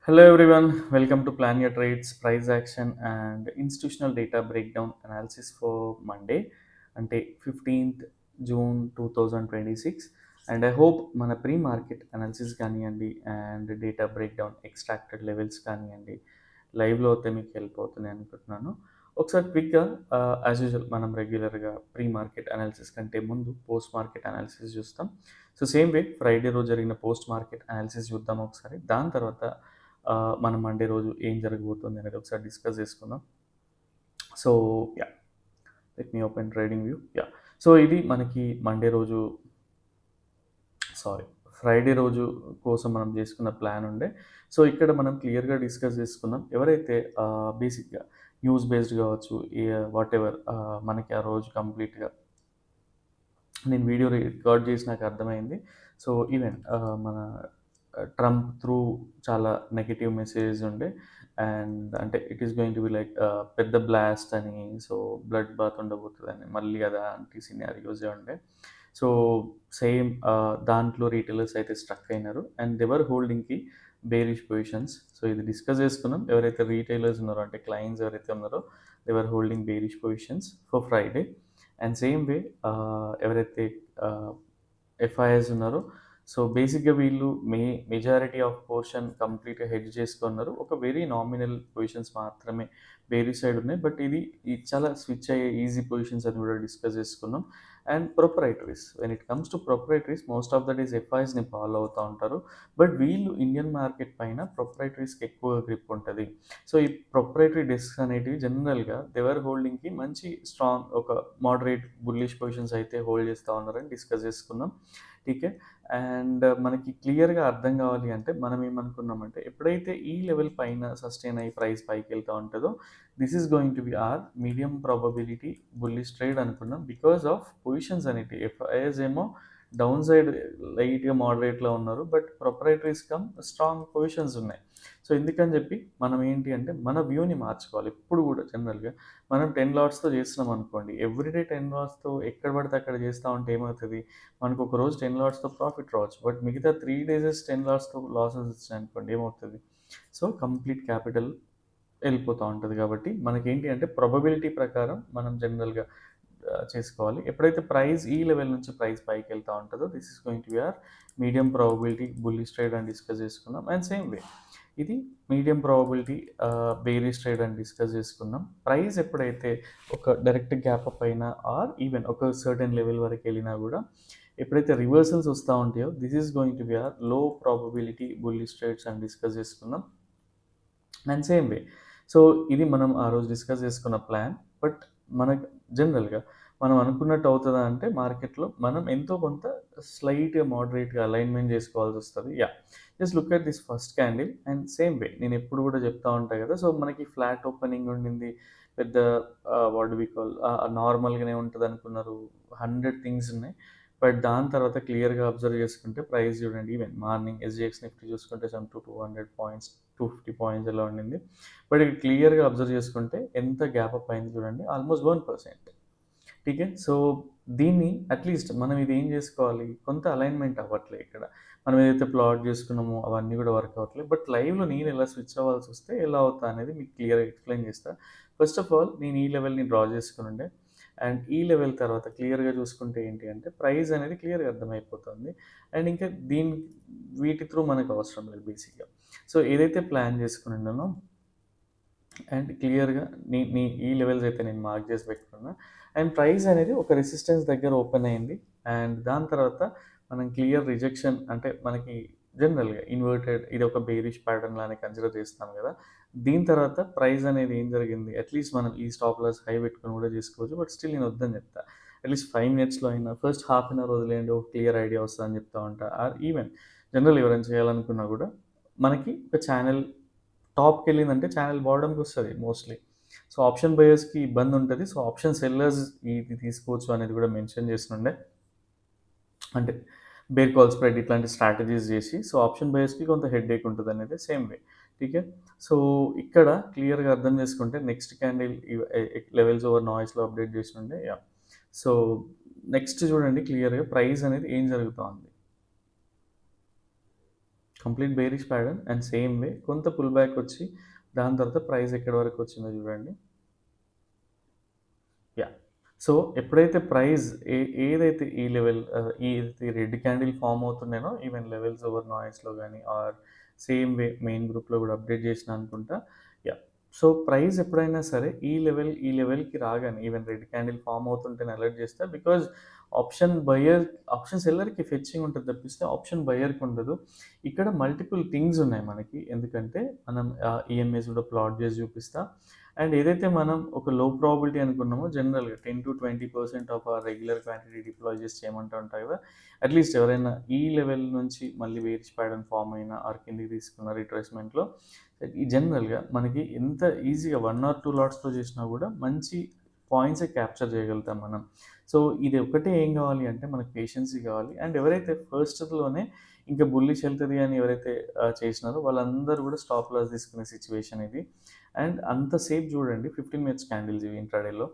Hello everyone, welcome to Plan Your Trades, Price Action and Institutional Data Breakdown Analysis for Monday అంటే 15th June 2026. And I hope మన pre market analysis కానివ్వండి and data breakdown extracted levels కానివ్వండి లైవ్లో అయితే మీకు help అవుతుంది అనుకుంటున్నాను. ఒకసారి క్విక్గా యాజ్ యూజువల్ మనం రెగ్యులర్గా ప్రీ మార్కెట్ అనాలిసిస్ కంటే ముందు పోస్ట్ మార్కెట్ అనాలిసిస్ చూస్తాం. సో సేమ్ వే ఫ్రైడే రోజు జరిగిన పోస్ట్ మార్కెట్ అనాలిసిస్ చూద్దాం ఒకసారి. దాని తర్వాత మనం మండే రోజు ఏం జరగబోతుంది అనేది ఒకసారి డిస్కస్ చేసుకుందాం. So yeah, let me open trading view. Yeah, so ఇది మనకి మండే రోజు సారీ ఫ్రైడే రోజు కోసం మనం చేసుకున్న ప్లాన్ ఉండే. సో ఇక్కడ మనం క్లియర్గా డిస్కస్ చేసుకుందాం. ఎవరైతే బేసిక్గా న్యూస్ బేస్డ్ కావచ్చు, వాట్ ఎవర్ మనకి ఆ రోజు కంప్లీట్గా నేను వీడియో రికార్డ్ చేసి నాకు అర్థమైంది. సో ఈవెన్ మన ట్రంప్ త్రూ చాలా నెగిటివ్ మెసేజ్ ఉండే. అండ్ అంటే it is going to be like పెద్ద బ్లాస్ట్ అని, సో బ్లడ్ బాత్ ఉండబోతుందని, మళ్ళీ అదా అంటి సినారియోసే ఉండే. సో సేమ్ దాంట్లో రీటైలర్స్ అయితే స్ట్రక్ అయినారు అండ్ దెవర్ హోల్డింగ్కి బేరిష్ పొజిషన్స్. సో ఇది డిస్కస్ చేసుకున్నాం. ఎవరైతే రీటైలర్స్ ఉన్నారో అంటే క్లయింట్స్ ఎవరైతే ఉన్నారో they were holding bearish positions for Friday. And same way ఎవరైతే ఎఫ్ఐఎస్ ఉన్నారో సో బేసిక్గా వీళ్ళు మెజారిటీ ఆఫ్ పోర్షన్ కంప్లీట్గా హెడ్జ్ చేసుకున్నారు. ఒక వెరీ నామినల్ పొజిషన్స్ మాత్రమే వేరే సైడ్ ఉన్నాయి. బట్ ఇది చాలా స్విచ్ అయ్యే ఈజీ పొజిషన్స్ అని కూడా డిస్కస్ చేసుకున్నాం. And proprietaries, when it comes to proprietaries most of that is ఎఫ్ఐఎస్ని ఫాలో అవుతూ ఉంటారు. బట్ వీళ్ళు ఇండియన్ మార్కెట్ పైన ప్రొపరైటరీస్కి ఎక్కువ గ్రిప్ ఉంటుంది. సో ఈ ప్రొపరైటరీ డెస్క్ అనేటివి జనరల్గా దెవర్ హోల్డింగ్కి మంచి స్ట్రాంగ్ ఒక మోడరేట్ బుల్లిష్ పొజిషన్స్ అయితే హోల్డ్ చేస్తూ ఉన్నారని డిస్కస్ చేసుకున్నాం. టీకే, అండ్ మనకి క్లియర్గా అర్థం కావాలి అంటే మనం ఏమనుకున్నామంటే ఎప్పుడైతే ఈ లెవెల్ పైన సస్టైన్ అయ్యి ప్రైస్ పైకి వెళ్తూ ఉంటుందో this is going to be are medium probability bullish trade అనుకున్నాం. బికాస్ ఆఫ్ పొజిషన్స్ అనేవి ఎఫ్ఐఎస్ ఏమో డౌన్ సైడ్ లైట్గా మోడరేట్లో ఉన్నారు, బట్ ప్రొపరైటరీస్ కమ్ స్ట్రాంగ్ పొజిషన్స్ ఉన్నాయి. సో ఎందుకని చెప్పి మనం ఏంటి అంటే మన వ్యూని మార్చుకోవాలి. ఇప్పుడు కూడా జనరల్గా మనం 10 లాట్స్తో చేస్తున్నాం అనుకోండి, ఎవ్రీడే 10 లాట్స్తో ఎక్కడ పడితే అక్కడ చేస్తూ ఉంటే ఏమవుతుంది, మనకు ఒక రోజు 10 లాట్స్తో ప్రాఫిట్ రావచ్చు, బట్ మిగతా 3 డేసెస్ 10 లాట్స్తో లాసెస్ వచ్చాయి అనుకోండి ఏమవుతుంది. సో కంప్లీట్ క్యాపిటల్ వెళ్ళిపోతూ ఉంటుంది. కాబట్టి మనకేంటి అంటే ప్రాబబిలిటీ ప్రకారం మనం జనరల్గా చేసుకోవాలి. ఎప్పుడైతే ప్రైస్ ఈ లెవెల్ నుంచి ప్రైస్ పైకి వెళ్తూ ఉంటుందో this is going to be are medium probability bullish trade అని డిస్కస్ చేసుకున్నాం. అండ్ సేమ్ వే ఇది మీడియం ప్రాబబిలిటీ బేరిష్ ట్రేడ్ అని డిస్కస్ చేసుకున్నాం. ప్రైస్ ఎప్పుడైతే ఒక డైరెక్ట్ గ్యాప్ అప్ అయినా ఆర్ ఈవెన్ ఒక సర్టెన్ లెవెల్ వరకు వెళ్ళినా కూడా ఎప్పుడైతే రివర్సల్స్ వస్తూ ఉంటాయో this is going to be our low probability bullish trades అని డిస్కస్ చేసుకున్నాం. అండ్ సేమ్ వే సో ఇది మనం ఆ రోజు డిస్కస్ చేసుకున్న ప్లాన్. బట్ మనకు జనరల్గా మనం అనుకున్నట్టు అవుతుందా అంటే మార్కెట్లో మనం ఎంతో కొంత స్లైట్గా మోడరేట్గా అలైన్మెంట్ చేసుకోవాల్సి వస్తుంది. Yeah, just look at this first candle. And same వే నేను ఎప్పుడు కూడా చెప్తా ఉంటాను కదా, సో మనకి ఫ్లాట్ ఓపెనింగ్ ఉండింది, పెద్ద వాట్ వి కాల్ నార్మల్గానే ఉంటుంది అనుకున్నారు, 100 థింగ్స్ ఉన్నాయి. బట్ దాని తర్వాత క్లియర్గా అబ్జర్వ్ చేసుకుంటే ప్రైస్ చూడండి, ఈవెన్ మార్నింగ్ ఎస్జిఎక్స్ నిఫ్టీ చూసుకుంటే సమ్ 200 పాయింట్స్ 250 పాయింట్స్ ఎలా ఉండింది. బట్ ఇక్కడ క్లియర్గా అబ్జర్వ్ చేసుకుంటే ఎంత గ్యాప్ అప్ అయింది చూడండి, ఆల్మోస్ట్ 1%. టీకే, సో దీన్ని అట్లీస్ట్ మనం ఇది ఏం చేసుకోవాలి, కొంత అలైన్మెంట్ అవ్వట్లే ఇక్కడ. మనం ఏదైతే ప్లాట్ చేసుకున్నామో అవన్నీ కూడా వర్క్ అవ్వట్లేదు. బట్ లైవ్లో నేను ఎలా స్విచ్ అవ్వాల్సి వస్తే ఎలా అవుతా అనేది మీకు క్లియర్గా ఎక్స్ప్లెయిన్ చేస్తా. ఫస్ట్ ఆఫ్ ఆల్ నేను ఈ లెవెల్ని డ్రా చేసుకుని ఉండే. అండ్ ఈ లెవెల్ తర్వాత క్లియర్గా చూసుకుంటే ఏంటి అంటే ప్రైస్ అనేది క్లియర్గా అర్థమైపోతుంది. అండ్ ఇంకా వీటి త్రూ మనకు అవసరం లేదు బేసిక్గా. సో ఏదైతే ప్లాన్ చేసుకుని ఉన్నానో అండ్ క్లియర్గా నీ ఈ లెవెల్స్ అయితే నేను మార్క్ చేసి పెట్టుకున్నా. అండ్ ప్రైస్ అనేది ఒక రెసిస్టెన్స్ దగ్గర ఓపెన్ అయింది. అండ్ దాని తర్వాత మనం క్లియర్ రిజెక్షన్ అంటే మనకి జనరల్గా ఇన్వర్టెడ్ ఇది ఒక బేరిష్ ప్యాటర్న్ లానే కన్సిడర్ చేస్తాం కదా. దీని తర్వాత ప్రైస్ అనేది ఏం జరిగింది, అట్లీస్ట్ మనం ఈ స్టాప్ లాస్ హై పెట్టుకుని కూడా చేసుకోవచ్చు. బట్ స్టిల్ నేను వద్దని చెప్తా. అట్లీస్ట్ 5 మినిట్స్లో అయినా ఫస్ట్ హాఫ్ అన్ అవర్ వదిలేయండి, ఒక క్లియర్ ఐడియా వస్తుందని చెప్తా ఉంటా. ఆర్ ఈవెన్ జనరల్ ఎవరైనా చేయాలనుకున్నా కూడా మనకి ఒక ఛానల్ టాప్కి వెళ్ళిందంటే ఛానల్ బాటమ్కి వస్తుంది మోస్ట్లీ. సో ఆప్షన్ బయర్స్కి ఇబ్బంది ఉంటుంది. సో ఆప్షన్ సెల్లర్స్ ఇది తీసుకోవచ్చు అనేది కూడా మెన్షన్ చేస్తుండే, అంటే బేర్ కాల్ స్ప్రెడ్ ఇట్లాంటి స్ట్రాటజీస్ చేసి. సో ఆప్షన్ బయర్స్కి కొంత హెడ్ ఏక్ ఉంటుంది అనేది సేమ్ వే. టీకే, సో ఇక్కడ క్లియర్గా అర్థం చేసుకుంటే నెక్స్ట్ క్యాండిల్ లెవెల్స్ ఓవర్ నాయిస్లో అప్డేట్ చేస్తుండే. యా, సో నెక్స్ట్ చూడండి క్లియర్గా ప్రైస్ అనేది ఏం జరుగుతుంది. Complete bearish pattern and same way కొంత పుల్ బ్యాక్ వచ్చి దాని తర్వాత ప్రైస్ ఎక్కడి వరకు వచ్చిందో చూడండి. యాహ్! సో, ఎప్పుడైతే ప్రైస్ ఏదైతే ఈ లెవెల్ ఈ రెడ్ క్యాండిల్ ఫార్మ్ అవుతున్నానో ఈవెన్ లెవెల్స్ ఓవర్ నాయిస్‌లో గాని ఆర్ సేమ్ వే మెయిన్ గ్రూప్‌లో కూడా అప్డేట్ చేసినా అనుకుంటా. యాహ్! సో, ప్రైస్ ఎప్పుడైనా సరే ఈ లెవెల్‌కి రాగానే ఈవెన్ రెడ్ క్యాండిల్ ఫార్మ్ అవుతుంటేనే అలర్ట్ చేస్తా. బికాజ్ ఆప్షన్ సెల్లర్‌కి ఫెచ్చింగ్ ఉంటది తప్పిస్తే ఆప్షన్ బయర్‌కి ఉండదు. ఇక్కడ మల్టిపుల్ థింగ్స్ ఉన్నాయి మనకి. ఎందుకంటే మనం ఈఎంఏస్ కూడా ప్లాట్ చేసి చూపిస్తా. అండ్ ఏదైతే మనం ఒక లో ప్రాబిలిటీ అనుకున్నామో జనరల్‌గా 10-20% of our regular quantity deploy చేసి చేయమంటా ఉంటా కదా! అట్‌లీస్ట్ ఎవరైనా ఈ లెవెల్ నుంచి మళ్ళీ బేరిష్ ప్యాటర్న్ ఫార్మ్ అయిన ఆర్ కిందకి తీసుకున్న రిట్రేస్‌మెంట్‌లో ఈ జనరల్‌గా మనకి ఎంత ఈజీగా 1 ఆర్ 2 లాట్స్‌తో చేసినా కూడా మంచి పాయింట్సే క్యాప్చర్ చేయగలుగుతాం మనం. సో, ఇది ఒక్కటే ఏం కావాలి అంటే మనకు పేషెన్సీ కావాలి. అండ్ ఎవరైతే ఫస్ట్‌లోనే ఇంకా బుల్లిష్ ఎళ్తది అని ఎవరైతే చేసినారో వాళ్ళందరూ కూడా స్టాప్ లాస్ తీసుకునే సిట్యుయేషన్ ఇది. అండ్ అంతసేపు చూడండి 15 మినిట్స్ క్యాండిల్స్ ఇవి ఇంట్రాడేలో.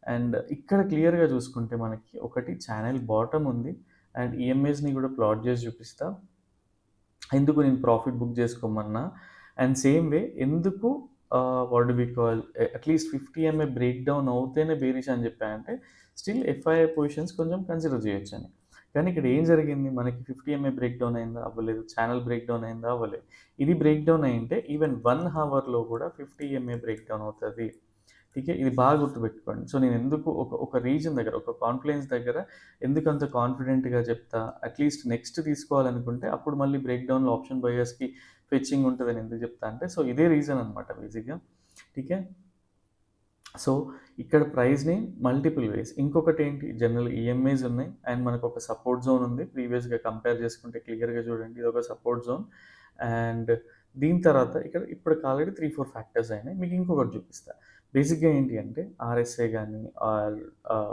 అండ్ ఇక్కడ క్లియర్‌గా చూసుకుంటే మనకి ఒకటి ఛానెల్ బాటమ్ ఉంది. అండ్ ఈఎంఏస్‌ని కూడా ప్లాట్ చేసి చూపిస్తా. ఎందుకు నేను ప్రాఫిట్ బుక్ చేసుకోమన్నా అండ్ సేమ్ వే ఎందుకు what do we call at least 50 MA break down అవుతేనే బేరిష్ అని చెప్పానంటే స్టిల్ ఎఫ్ఐఐ పొజిషన్స్ కొంచెం కన్సిడర్ చేయొచ్చని. కానీ ఇక్కడ ఏం జరిగింది మనకి 50 ఎంఏ బ్రేక్ డౌన్ అయిందా? అవ్వలేదు. ఛానెల్ బ్రేక్ డౌన్ అయిందా? అవ్వలేదు. ఇది బ్రేక్ డౌన్ అయ్యుంటే ఈవెన్ 1 హవర్‌లో కూడా 50 ఎంఏ బ్రేక్ డౌన్ అవుతది. ఠీకే. ఇది బాగా గుర్తుపెట్టుకోండి. సో, నేనెందుకు ఒక రీజన్ దగ్గర, ఒక కాన్ఫిడెన్స్ దగ్గర ఎందుకంత కాన్ఫిడెంట్‌గా చెప్తా, అట్‌లీస్ట్ నెక్స్ట్ తీసుకోవాలనుకుంటే అప్పుడు మళ్ళీ బ్రేక్ డౌన్‌లో ఆప్షన్ బయర్స్‌కి ఫెచ్చింగ్ ఉంటదని ఎందుకు చెప్తా అంటే, సో, ఇదే రీజన్ అనమాట బేసిక్‌గా. ఠీకే. సో, ఇక్కడ ప్రైస్‌ని మల్టిపుల్ వేస్ ఇంకొకటేంటి జనరల్ ఈఎంఐస్ ఉన్నాయి. అండ్ మనకొక సపోర్ట్ జోన్ ఉంది. ప్రీవియస్‌గా కంపేర్ చేసుకుంటే క్లియర్‌గా చూడండి. ఇదొక సపోర్ట్ జోన్. అండ్ దీని తర్వాత ఇక్కడ ఇప్పటికి ఆల్రెడీ 3, 4 ఫ్యాక్టర్స్ అయినాయి. మీకు ఇంకొకటి చూపిస్తా. బేసిక్‌గా ఏంటి అంటే ఆర్ఎస్ఐ గాని ఆర్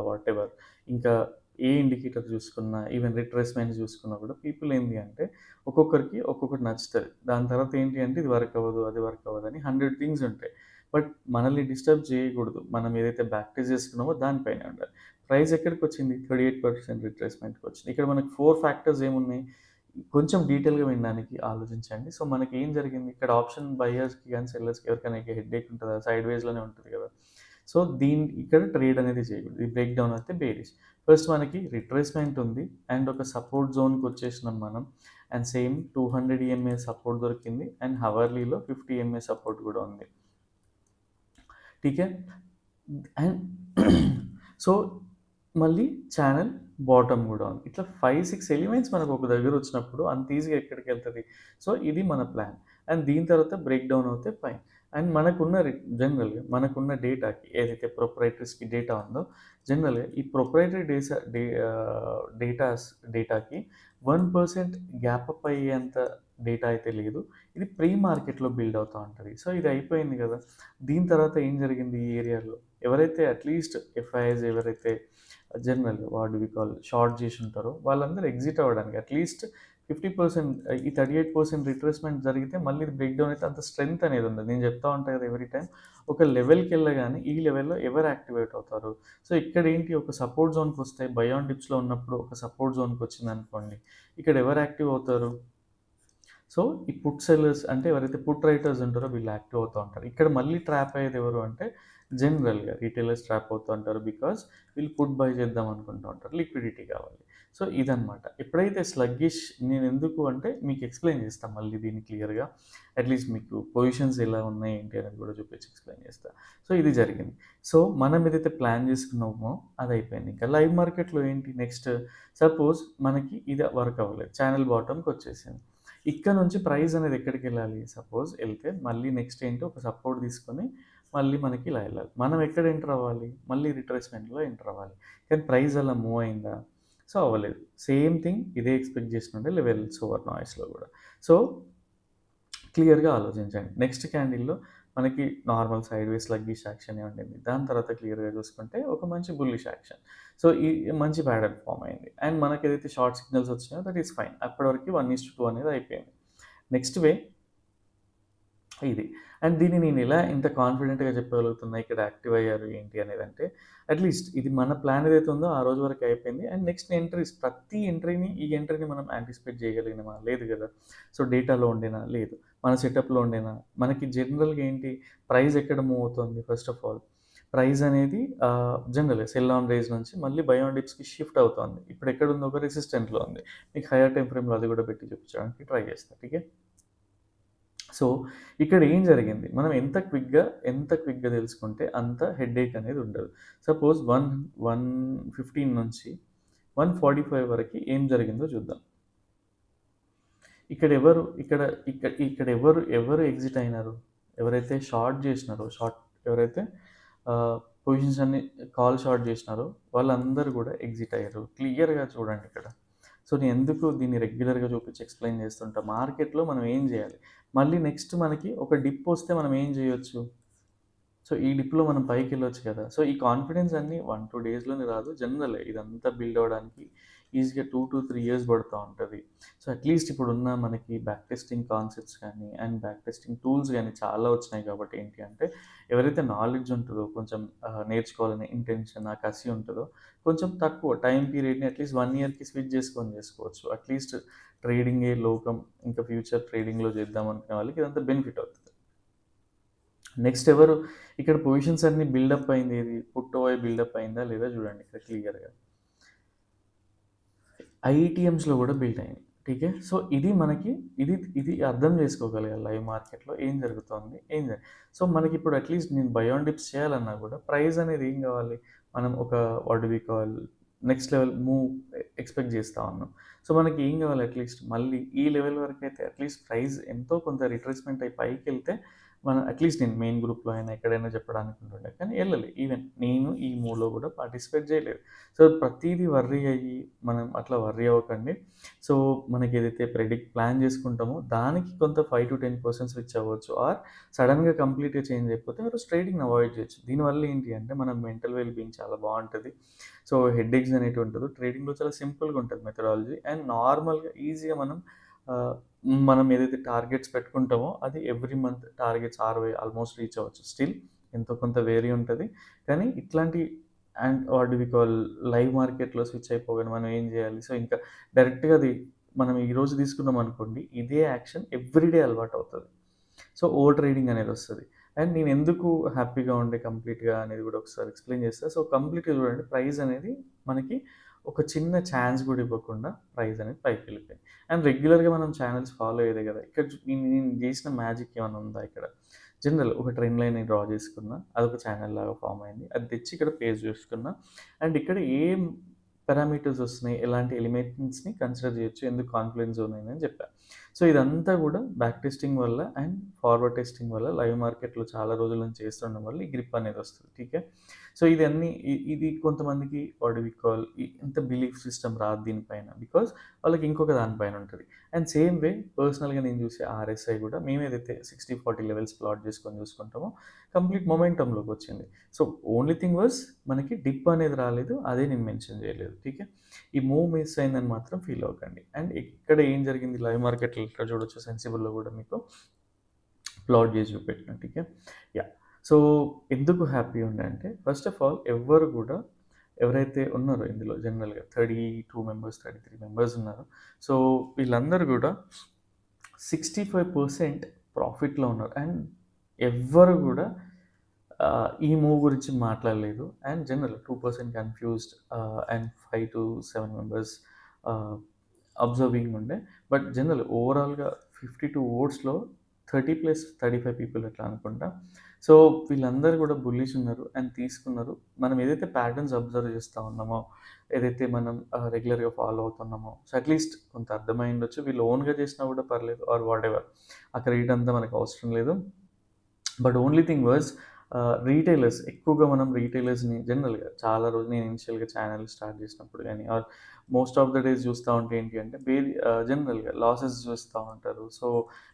వాటెవర్ ఇంకా ఏ ఇండికేటర్ చూసుకున్నా, ఈవెన్ రిట్రేస్‌మెంట్స్ చూసుకున్నా కూడా పీపుల్ ఏంది అంటే ఒక్కొక్కరికి ఒక్కొక్కటి నచ్చుతది. దాని తర్వాత ఏంటి అంటే ఇది వర్క్ అవ్వదు, అది వర్క్ అవ్వదని 100 థింగ్స్ ఉంటాయి. బట్ మనల్ని డిస్టర్బ్ చేయకూడదు. మనం ఏదైతే ప్రాక్టీస్ చేసుకున్నామో దానిపైనే ఉండాలి. ప్రైస్ ఎక్కడికొచ్చింది? 38% రిట్రేస్‌మెంట్‌కొచ్చింది. ఇక్కడ మనకు 4 ఫ్యాక్టర్స్ ఏమున్నాయి? కొంచెం డీటెయిల్‌గా వినడానికి ఆలోచించండి. సో, మనకేం జరిగింది? ఇక్కడ ఆప్షన్ బయర్స్‌కి గాని, సెల్లర్స్‌కి ఎవరికైనా హెడ్‌ఏక్ ఉంటదా? సైడ్ వేస్‌లోనే ఉంటది కదా! సో, ఇక్కడ ట్రేడ్ అనేది చేయకూడదు. ఈ బ్రేక్ డౌన్ అయితే బేరిష్. ఫస్ట్ మనకి రిట్రేస్‌మెంట్ ఉంది. అండ్ ఒక సపోర్ట్ జోన్‌కొచ్చేసినాం మనం. అండ్ సేమ్ 200 ఈఎంఏ సపోర్ట్ దొరికింది. అండ్ హవర్లీలో 50 ఈఎంఏ సపోర్ట్ కూడా ఉంది. ఠీకే. అండ్ సో, మళ్ళీ ఛానెల్ బాటమ్ గూడా ఉంది. ఇట్లా 5, 6 ఎలిమెంట్స్ మనకు ఒక దగ్గరొచ్చినప్పుడు అంత ఈజీగా ఎక్కడికెళ్తది? సో, ఇది మన ప్లాన్. అండ్ దీని తర్వాత బ్రేక్ డౌన్ అవుతే ఫైన్. అండ్ మనకున్న జనరల్‌గా మనకున్న డేటాకి ఏదైతే ప్రొప్రైటరీస్‌కి డేటా ఉందో, జనరల్‌గా ఈ ప్రొప్రైటరీ డేటాకి 1% గ్యాప్ అప్ అయ్యేంత డేటా అయితే లేదు. ఇది ప్రీ మార్కెట్‌లో బిల్డ్ అవుతా ఉంటది. సో, ఇది అయిపోయింది గదా! దీని తర్వాత ఏం జరిగింది ఈ ఏరియాలో? ఎవరైతే అట్‌లీస్ట్ ఎఫ్ఐఐస్ ఎవరైతే జనరల్‌గా what do we call short జేసుంటారో వాళ్ళందరూ ఎగ్జిట్ అవ్వడానికి అట్‌లీస్ట్ 50% ఈ 38% రిట్రేస్‌మెంట్ జరిగితే మళ్ళీ ఇది బ్రేక్ డౌన్ అయితే అంత స్ట్రెంత్ అనేది ఉండదు. నేను చెప్తా ఉంటా కదా! ఎవ్రీ టైమ్ ఒక లెవెల్‌కెళ్ళగానే ఈ లెవెల్‌లో ఎవరు యాక్టివేట్ అవుతారు? సో, ఇక్కడేంటి ఒక సపోర్ట్ జోన్‌కొస్తే బై ఆన్ డిప్స్‌లో ఉన్నప్పుడు ఒక సపోర్ట్ జోన్‌కొచ్చిందనుకోండి. ఇక్కడ ఎవరు యాక్టివ్ అవుతారు? సో, ఈ పుట్ సెల్లర్స్ అంటే ఎవరైతే పుట్ రైటర్స్ ఉంటారో వీళ్ళు యాక్టివ్ అవుతా ఉంటారు. ఇక్కడ మళ్ళీ ట్రాప్ అయ్యేది ఎవరు అంటే జనరల్‌గా రిటైలర్స్ ట్రాప్ అవుతూ ఉంటారు. బికాజ్ వీళ్ళు పుట్ బై చేద్దాం అనుకుంటూ ఉంటారు. లిక్విడిటీ కావాలి. సో, ఇదనమాట. ఎప్పుడైతే స్లగ్గిష్ నేనెందుకు అంటే మీకు ఎక్స్‌ప్లెయిన్ చేస్తా మళ్ళీ దీన్ని క్లియర్‌గా. అట్‌లీస్ట్ మీకు పొజిషన్స్ ఎలా ఉన్నాయి ఏంటి అనేది కూడా చూపించి ఎక్స్‌ప్లెయిన్ చేస్తా. సో, ఇది జరిగింది. సో, మనం ఏదైతే ప్లాన్ చేసుకున్నామో అదయిపోయింది. ఇంకా లైవ్ మార్కెట్‌లో ఏంటి నెక్స్ట్ సపోజ్ మనకి ఇది వర్క్ అవ్వలేదు. ఛానెల్ బాటమ్‌కొచ్చేసింది. ఇక్కడ నుంచి ప్రైస్ అనేది ఎక్కడికెళ్ళాలి? సపోజ్ ఎళ్తే మళ్ళీ నెక్స్ట్ ఏంటి ఒక సపోర్ట్ తీసుకొని మళ్ళీ మనకి ఇలా ఎళ్ళాలి. మనం ఎక్కడ ఎంటర్ అవ్వాలి? మళ్ళీ రిట్రేస్‌మెంట్‌లో ఎంటర్ అవ్వాలి. కానీ ప్రైస్ అలా మూవ్ అయిందా? సో, అవ్వలేదు. సేమ్ థింగ్ ఇదే ఎక్స్‌పెక్ట్ చేసినుండే లెవెల్స్ ఓవర్ నాయిస్‌లో గూడా. సో, క్లియర్‌గా ఆలోచించండి. నెక్స్ట్ క్యాండిల్‌లో మనకి నార్మల్ సైడ్‌వేస్ స్లగ్గిష్ యాక్షనే ఉండింది. దాని తర్వాత క్లియర్‌గా చూసుకుంటే ఒక మంచి బుల్లిష్ యాక్షన్. సో, ఈ మంచి ప్యాటర్న్ ఫార్మ్ అయింది. అండ్ మనకేదైతే షార్ట్ సిగ్నల్స్ వచ్చినాయో దట్ ఈస్ ఫైన్. అప్పటి వరకు 1:2 అనేది అయిపోయింది. నెక్స్ట్ వే ఇది. అండ్ దీన్ని నేను ఎలా ఇంత కాన్ఫిడెంట్‌గా చెప్పగలుగుతున్నా ఇక్కడ యాక్టివ్ అయ్యారు ఏంటి అనేదంటే, అట్‌లీస్ట్ ఇది మన ప్లాన్ ఏదైతే ఉందో ఆ రోజు వరకు అయిపోయింది. అండ్ నెక్స్ట్ ఎంట్రీస్ ప్రతి ఎంట్రీని ఈ ఎంట్రీని మనం యాంటిసిపేట్ చేయగలిగినమా? లేదు గదా! సో, డేటాలో ఉండేనా? లేదు. మన సెటప్‌లో ఉండేనా? మనకి జనరల్‌గా ఏంటి ప్రైస్ ఎక్కడ మూవ్ అవుతుంది ఫస్ట్ ఆఫ్ ఆల్. ప్రైస్ అనేది జనరల్‌గా సెల్ ఆన్ రేంజ్ నుంచి మళ్ళీ బై ఆన్ డిప్స్‌కి షిఫ్ట్ అవుతోంది. ఇప్పుడు ఎక్కడుంది ఒక రెసిస్టెంట్‌లో ఉంది. మీకు హైయర్ టైమ్ ఫ్రేమ్‌లో అది కూడా పెట్టి చూపించడానికి ట్రై చేస్తా. ఠీకే. సో, ఇక్కడ ఏం జరిగింది? మనం ఎంత క్విక్‌గా తెలుసుకుంటే అంత హెడేక్ అనేది ఉండదు. సపోజ్ 115 నుంచి 145 వరకి ఏం జరిగిందో చూద్దాం. ఇక్కడ ఎవరు ఇక్కడ ఇక్కడ ఇక్కడ ఎవరు ఎవరు ఎగ్జిట్ అయినారు? ఎవరైతే షార్ట్ జేసినారో ఎవరైతే పొజిషన్స్ అన్ని కాల్ షార్ట్ జేసినారో వాళ్ళందరూ గూడా ఎగ్జిట్ అయ్యారు. క్లియర్‌గా చూడండి ఇక్కడ. సో, నేను ఎందుకు దీన్ని రెగ్యులర్‌గా చూపించి ఎక్స్‌ప్లెయిన్ చేస్తుంటా. మార్కెట్‌లో మనం ఏం జేయాలి? మళ్ళీ నెక్స్ట్ మనకి ఒక డిప్ వస్తే మనం ఏం జేయొచ్చు? సో, ఈ డిప్‌లో మనం పైకెళ్ళొచ్చు కదా! సో, ఈ కాన్ఫిడెన్స్ అన్నీ 1, 2 డేస్‌లోనే రాదు. జనరలే ఇదంతా బిల్డ్ అవ్వడానికి ఈజీగా 2-3 ఇయర్స్ పడతా ఉంటది. సో, అట్‌లీస్ట్ ఇప్పుడున్న మనకి బ్యాక్ టెస్టింగ్ కాన్సెప్ట్స్ గానీ, అండ్ బ్యాక్ టెస్టింగ్ టూల్స్ గానీ చాలా వచ్చినాయి కాబట్టి ఏంటి అంటే, ఎవరైతే నాలెడ్జ్ ఉంటదో కొంచెం నేర్చుకోవాలనే ఇంటెన్షన్, ఆ కసి ఉంటదో, కొంచెం తక్కువ టైమ్ పీరియడ్‌ని అట్‌లీస్ట్ 1 ఇయర్‌కి స్విచ్ చేసుకొని చేసుకోవచ్చు. అట్‌లీస్ట్ ట్రేడింగే లోకం, ఇంకా ఫ్యూచర్ ట్రేడింగ్‌లో చేద్దాం అనుకునే వాళ్ళకి ఇదంతా బెనిఫిట్ అవుతది. నెక్స్ట్ ఎవరు ఇక్కడ పొజిషన్స్ అన్నీ బిల్డప్ అయింది ఏది? పుట్ ఓవర్ బిల్డప్ అయిందా లేదా చూడండి ఇక్కడ క్లియర్‌గా. ఐటీఎమ్స్‌లో కూడా బిల్డ్ అయింది. ఠీకే. సో, ఇది మనకి ఇది ఇది అర్థం చేసుకోగలగాలి లైవ్ మార్కెట్‌లో ఏం జరుగుతోంది? సో, మనకిప్పుడు అట్‌లీస్ట్ నేను బై ఆన్ డిప్స్ చేయాలన్నా కూడా ప్రైస్ అనేది ఏం కావాలి? మనం ఒక what do we call next level move expect చేస్తా ఉన్నాం. సో, మనకి ఏం కావాలి అట్‌లీస్ట్ మళ్ళీ ఈ లెవెల్ వరకైతే అట్‌లీస్ట్ ప్రైస్ ఎంతో కొంత రిట్రేస్‌మెంట్ అయ్యి పైకెళ్తే మనం అట్‌లీస్ట్ నేను మెయిన్ గ్రూప్‌లో అయినా ఎక్కడైనా చెప్పడానికి ఉంటుండే. కానీ ఎళ్ళలే. ఈవెన్ నేను ఈ మూవ్‌లో కూడా పార్టిసిపేట్ చేయలేదు. సో, ప్రతీదీ వర్రీ అయ్యి మనం అట్లా వర్రీ అవ్వకండి. సో, మనకేదైతే ప్లాన్ చేసుకుంటామో దానికి కొంత 5-10% స్విచ్ అవ్వచ్చు. ఆర్ సడెన్‌గా కంప్లీట్‌గా చేంజ్ అయిపోతే ఆ రోజు ట్రేడింగ్‌ని అవాయిడ్ చేయొచ్చు. దీనివల్ల ఏంటి అంటే మన మెంటల్ వెల్ బీయింగ్ చాలా బావుంటది. సో, హెడేక్స్ అనేటివి ఉండదు. ట్రేడింగ్‌లో చాలా సింపుల్‌గా ఉంటది మెథడాలజీ. అండ్ నార్మల్‌గా ఈజీగా ఆహ్, మనం ఏదైతే టార్గెట్స్ పెట్టుకుంటామో అది every month targets 60 almost reach అవ్వచ్చు. స్టిల్ ఎంతో కొంత వేరీ ఉంటది. కానీ ఇట్లాంటి and what do we call live మార్కెట్‌లో స్విచ్ అయిపోగానే మనం ఏం జేయాలి? సో, ఇంకా డైరెక్ట్‌గా అది మనం ఈరోజు తీసుకున్నామనుకోండి, ఇదే యాక్షన్ ఎవ్రీడే అలవాటవుతది. సో, ఓవర్ ట్రేడింగ్ అనేదొస్తది. అండ్ నేనెందుకు హ్యాపీగా ఉండే కంప్లీట్‌గా అనేది గూడా ఒకసారి ఎక్స్‌ప్లెయిన్ చేస్తా. సో, కంప్లీట్‌గా చూడండి ప్రైస్ అనేది మనకి ఒక చిన్న ఛాన్స్ గూడా ఇవ్వకుండా ప్రైస్ అనేది పైకెళ్ళిపోయింది. అండ్ రెగ్యులర్‌గా మనం ఛానెల్స్ ఫాలో అయ్యేదే గదా! ఇక్కడ నేను నేను జేసిన మ్యాజిక్ ఏమన్నా ఉందా ఇక్కడ? జనరల్ ఒక ట్రెండ్ లైన్‌ని డ్రా చేసుకున్నా. అదొక ఛానెల్ లాగా ఫార్మ్ అయింది. అది తెచ్చి ఇక్కడ పేస్ట్ చేసుకున్నా. అండ్ ఇక్కడ ఏం పారామీటర్స్ వస్తున్నాయి, ఎలాంటి ఎలిమెంట్స్‌ని కన్సిడర్ చేయొచ్చు, ఎందుకు కాన్ఫిడెన్స్ జోన్ అయిందని చెప్పా. సో, ఇదంతా గూడా బ్యాక్ టెస్టింగ్ వల్ల అండ్ ఫార్వర్డ్ టెస్టింగ్ వల్ల లైవ్ మార్కెట్‌లో చాలా రోజుల నుంచి చేస్తుండడం వల్ల ఈ గ్రిప్ అనేదొస్తది. ఠీకే. సో, ఇది కొంతమందికి వాట్ డు వి కాల్ ఇంత బిలీఫ్ సిస్టమ్ రాదు దీనిపైన. బికాజ్ వాళ్ళకి ఇంకొక దాని పైన ఉంటది. అండ్ సేమ్ వే పర్సనల్‌గా నేను చూసే ఆర్ఎస్ఐ గూడా మేమేదైతే 60-40 లెవెల్స్ ప్లాట్ చేసుకొని చూసుకుంటామో కంప్లీట్ మొమెంటమ్‌లోకొచ్చింది. సో, ఓన్లీ థింగ్ వాస్ మనకి డిప్ అనేది రాలేదు. అదే నేను మెన్షన్ చేయలేదు. ఠీకే. ఈ మూవ్ మిస్ అయిందని మాత్రం ఫీల్ అవ్వకండి. అండ్ ఇక్కడ ఏం జరిగింది లైవ్ మార్కెట్‌లో ఇక్కడ చూడొచ్చు సెన్సిబుల్‌లో గూడా మీకు ప్లాట్ చేసి చూపెట్టిన. ఠీకే. యాహ్! సో, ఎందుకు హ్యాపీ ఉండే అంటే ఫస్ట్ ఆఫ్ ఆల్ ఎవ్వరు గూడా ఎవరైతే ఉన్నారో ఇందులో జనరల్‌గా 32 మెంబర్స్, 33 మెంబర్స్ ఉన్నారు. సో, వీళ్ళందరూ గూడా 65% ప్రాఫిట్‌లో ఉన్నారు. అండ్ ఎవ్వరు గూడా ఈ మూవ్ గురించి మాట్లాడలేదు. And general 2% confused and 5-7 members ఆహ్, అబ్జర్వింగ్ ఉండే. బట్ జనరల్ ఓవరాల్‌గా 52 ఓట్స్‌లో 30+35 పీపుల్ అట్లా అనుకుంటా. సో, వీళ్ళందరూ గూడా బుల్లిష్ ఉన్నారు అండ్ తీసుకున్నారు. మనం ఏదైతే ప్యాటర్న్స్ అబ్జర్వ్ చేస్తా ఉన్నామో, ఏదైతే మనం రెగ్యులర్‌గా ఫాలో అవుతున్నామో, సో, అట్‌లీస్ట్ కొంత అర్థమైండొచ్చు. వీళ్ళు ఓన్‌గా చేసినా గూడా పర్లేదు ఆర్ వాటెవర్. ఆ క్రెడిట్ అంతా మనకు అవసరం లేదు. But only thing was retailers ఎక్కువగా మనం రీటైలర్స్‌ని జనరల్‌గా చాలా రోజులు నేను ఇనిషియల్‌గా ఛానెల్ స్టార్ట్ చేసినప్పుడు గానీ or most of the days చూస్తూ ఉంటే ఏంటి అంటే జనరల్గా లాసెస్ చూస్తూ ఉంటారు. సో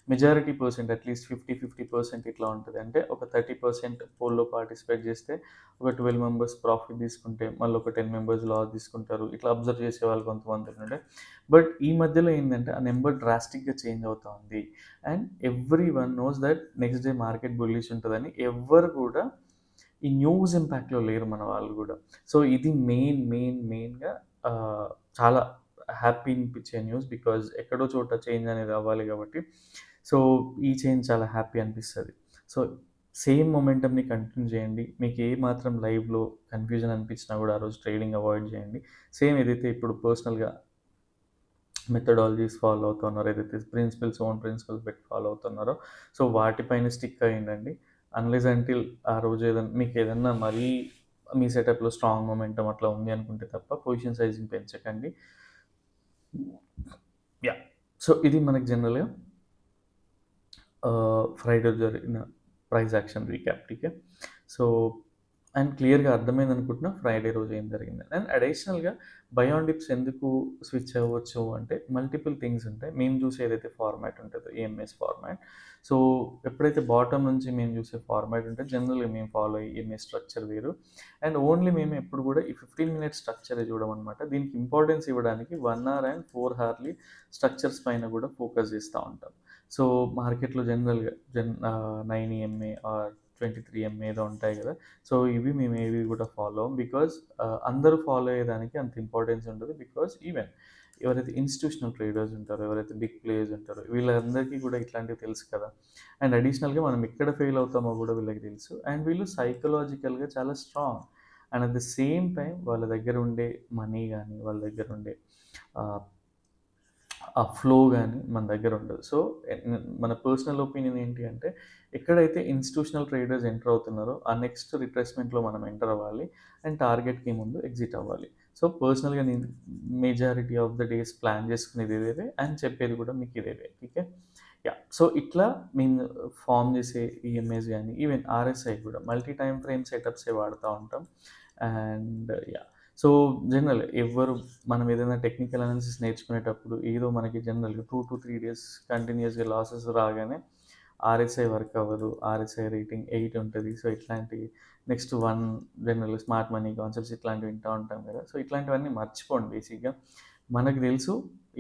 మెజారిటీ పర్సెంట్ అట్లీస్ట్ 50% ఇట్లా ఉంటుంది. అంటే ఒక 30% పోల్‌లో పార్టిసిపేట్ చేస్తే ఒక 12 మెంబర్స్ ప్రాఫిట్ తీసుకుంటే మళ్ళీ ఒక 10 మెంబర్స్ లాస్ తీసుకుంటారు. ఇట్లా అబ్జర్వ్ చేసేవాళ్ళు కొంతమంది ఉండే. బట్ ఈ మధ్యలో ఏందంటే ఆ నెంబర్ డ్రాస్టిక్‌గా చేంజ్ అవుతా ఉంది. And everyone knows that next day market bullish ఉంటదని. ఎవ్వరు కూడా ఈ న్యూస్ ఇంపాక్ట్‌లో లేరు మన వాళ్ళు గూడా. సో ఇది మెయిన్‌గా చాలా హ్యాపీ అనిపించే న్యూస్. బికాజ్ ఎక్కడో చోట చేంజ్ అనేది అవ్వాలి కాబట్టి. సో ఈ చేంజ్ చాలా హ్యాపీ అనిపిస్తది. సో సేమ్ మొమెంటమ్‌ని కంటిన్యూ చేయండి. మీకు ఏ మాత్రం లైవ్‌లో కన్‌ఫ్యూజన్ అనిపించినా గూడా ఆ రోజు ట్రేడింగ్ అవాయిడ్ చేయండి. సేమ్ ఏదైతే ఇప్పుడు పర్సనల్‌గా మెథడాలజీస్ ఫాలో అవుతున్నారో, ఏదైతే ఓన్ ప్రిన్సిపల్స్ పెట్టి ఫాలో అవుతున్నారో, సో వాటిపైన స్టిక్ అయ్యిండండి. అన్‌లెస్ అంటిల్ ఆ రోజు ఏదన్నా మీకేదన్నా మరీ మీ సెటప్‌లో స్ట్రాంగ్ మొమెంటమ్ అట్లా ఉంది అనుకుంటే తప్ప పొజిషన్ సైజింగ్ పెంచకండి. యాహ్! సో ఇది మనకి జనరల్‌గా ఫ్రైడే జరిగిన ప్రైస్ యాక్షన్ రీక్యాప్. ఠీకే. సో అండ్ క్లియర్‌గా అర్థమైందనుకుంటున్నా ఫ్రైడే రోజు ఏం జరిగిందని. అండ్ అడిషనల్‌గా బై ఆన్ డిప్స్ ఎందుకు స్విచ్ అవ్వచ్చు అంటే మల్టిపుల్ థింగ్స్ ఉంటాయి. మేము చూసే ఏదైతే ఫార్మాట్ ఉంటదో ఈఎంఎస్ ఫార్మాట్. సో ఎప్పుడైతే బాటమ్ నుంచి మేము చూసే ఫార్మాట్ ఉంటే జనరల్‌గా మేము ఫాలో అయ్యే ఈఎంఎస్ స్ట్రక్చర్ వేరు. అండ్ ఓన్లీ మేము ఎప్పుడు కూడా ఈ 15 మినిట్స్ స్ట్రక్చరే చూడమనమాట. దీనికి ఇంపార్టెన్స్ ఇవ్వడానికి 1 అవర్ అండ్ 4 అవర్లీ స్ట్రక్చర్స్ పైన కూడా ఫోకస్ చేస్తా ఉంటాం. సో మార్కెట్‌లో జనరల్‌గా 9 ఈఎంఏ ఆర్ 23 ఎంఏ ఏదో ఉంటాయి కదా! సో ఇవి మేము ఏవి కూడా ఫాలో అవ్వం. బికాజ్ అందరూ ఫాలో అయ్యేదానికి అంత ఇంపార్టెన్స్ ఉండదు. బికాజ్ ఈవెన్ ఎవరైతే ఇన్‌స్టిట్యూషనల్ ట్రేడర్స్ ఉంటారో, ఎవరైతే బిగ్ ప్లేయర్స్ ఉంటారో వీళ్ళందరికీ కూడా ఇట్లాంటివి తెలుసు కదా! అండ్ అడిషనల్‌గా మనం ఎక్కడ ఫెయిల్ అవుతామో కూడా వీళ్ళకి తెలుసు. అండ్ వీళ్ళు సైకలాజికల్‌గా చాలా strong. And at the same time వాళ్ళ దగ్గర ఉండే మనీ గానీ, వాళ్ళ దగ్గర ఉండే ఆహ్, ఆ ఫ్లో గానీ మన దగ్గర ఉండదు. సో మన పర్సనల్ ఒపీనియన్ ఏంటి అంటే ఎక్కడైతే ఇన్‌స్టిట్యూషనల్ ట్రేడర్స్ ఎంటర్ అవుతున్నారో ఆ నెక్స్ట్ రిట్రేస్‌మెంట్‌లో మనం ఎంటర్ అవ్వాలి. అండ్ టార్గెట్‌కి ముందు ఎగ్జిట్ అవ్వాలి. సో పర్సనల్‌గా నేను majority of the days plan చేసుకునేది ఇదేదే అండ్ చెప్పేది కూడా మీకు ఇదేదే. ఓకే. యాహ్! సో ఇట్లా మేము ఫార్మ్ చేసే ఈఎంఐస్ గానీ, ఈవెన్ ఆర్ఎస్ఐ కూడా మల్టీ టైమ్ ఫ్రేమ్ సెటప్సే వాడుతా ఉంటాం. And yeah! సో జనరల్ ఎవ్వరు మనం ఏదైనా టెక్నికల్ అనాలిసిస్ నేర్చుకునేటప్పుడు ఏదో మనకి జనరల్‌గా 2-3 డేస్ కంటిన్యూయస్‌గా లాసెస్ రాగానే ఆర్ఎస్ఐ వర్క్ అవ్వదు. ఆర్ఎస్ఐ రేటింగ్ 8 ఉంటది. సో ఇట్లాంటి next 1 general smart money concepts ఇట్లాంటివి వింటా ఉంటాం కదా! సో ఇట్లాంటివన్నీ మర్చిపోండి బేసిక్‌గా. మనకు తెలుసు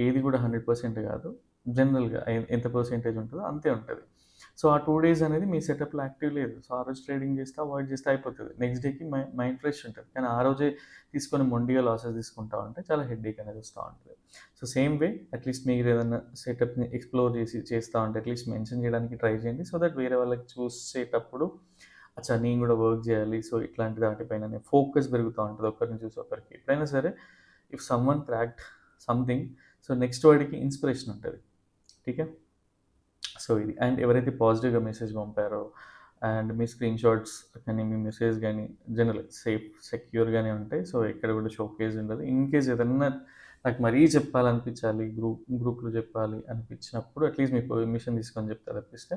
ఏది కూడా 100% కాదు. జనరల్‌గా ఎంత పర్సెంటేజ్ ఉంటదో అంతే ఉంటది. సో ఆ 2 డేస్ అనేది మీ సెటప్‌లో యాక్టివ్ లేదు. సో ఆ రోజు ట్రేడింగ్ చేస్తే అవాయిడ్ చేస్తే అయిపోతది. నెక్స్ట్ డేకి మైండ్ ఫ్రెష్ ఉంటది. కానీ ఆ రోజే తీసుకొని మొండిగా లాసెస్ తీసుకుంటా ఉంటే చాలా హెడ్‌ఏక్ అనేది వస్తా ఉంటది. సో సేమ్ వే అట్‌లీస్ట్ మీరేదన్నా సెటప్‌ని ఎక్స్‌ప్లోర్ చేస్తా ఉంటే అట్‌లీస్ట్ మెన్షన్ చేయడానికి ట్రై చేయండి. సో దట్ వేరే వాళ్ళకి చూసేటప్పుడు అచ్చా! నేను కూడా వర్క్ చేయాలి. సో ఇట్లాంటి దాటిపైననే ఫోకస్ పెరుగుతా ఉంటది ఒకరిని చూసి ఒకరికి. ఎప్పుడైనా సరే if someone cracked something so next వాడికి ఇన్‌స్పిరేషన్ ఉంటది. ఠీకే. సో ఇది. అండ్ ఎవరైతే పాజిటివ్‌గా మెసేజ్ పంపారో అండ్ మీ స్క్రీన్‌షాట్స్ కానీ, మీ మెసేజ్ గానీ జనరల్‌గా సెక్యూర్‌గానే ఉంటాయి. సో ఎక్కడ కూడా షోకేజ్ ఉండదు. ఇన్‌కేస్ ఏదన్నా నాకు మరీ చెప్పాలనిపించాలి, గ్రూప్‌లో చెప్పాలి అనిపించినప్పుడు అట్‌లీస్ట్ మీ పర్మిషన్ తీసుకొని చెప్తా తప్పిస్తే